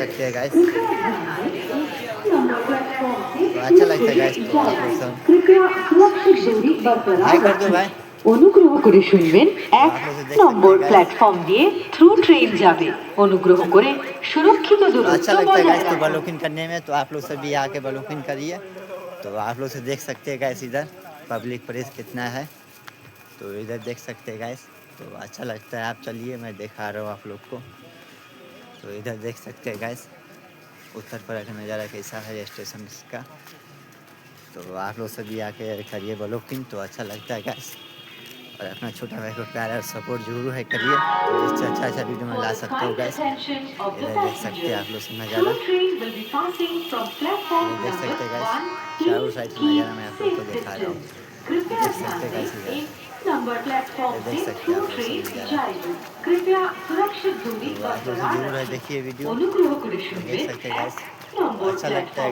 सकते हैं गाइस। तो अच्छा लगता है गाइस। तो आप लोग सब हाई कर दो भाई। অনুগ্রহ করে শুনবেন तो 1 आप लोग से देख सकते নম্বর हैं गाइस। প্ল্যাটফর্ম দিয়ে থ্রু ট্রেন যাবে। অনুগ্রহ করে সুরক্ষিত तो अच्छा দূরত্ব लगता है বজায় गाइस तो রাখুন। ब्लॉगिंग करने में। तो आप लोग सभी आके ब्लॉगिंग करिए। तो आप लोग से देख सकते हैं गाइस इधर पब्लिक प्रेस कितना है। तो इधर देख सकते हैं गाइस। तो अच्छा लगता है। आप चलिए मैं दिखा रहा हूँ आप लोग को। तो इधर देख सकते हैं गाइस उत्तर प्रदेश का नज़ारा कैसा है स्टेशन का। तो आप लोग सभी आके करिए ब्लॉगिंग। तो अच्छा लगता है गाइस। और अपना छोटा भाई को प्यार और सपोर्ट जरूर है करिए। तो इससे अच्छा अच्छा वीडियो मैं ला सकता हूँ गाइस। इधर देख सकते हैं आप लोग से नज़ारा। इधर देख सकते हैं गाइस चारों साइड से नज़ारा मैं आप लोग को दिखा रहा हूँ। देख सकते हैं गाइस इधर। इधर देख सकते हैं आप लोग सब नज़ारा। कृपया सुरक्षित दूरी तो आप लोग से जरूर है देखिए वीडियो। तो देख सकते हैं गाइस अच्छा लगता है।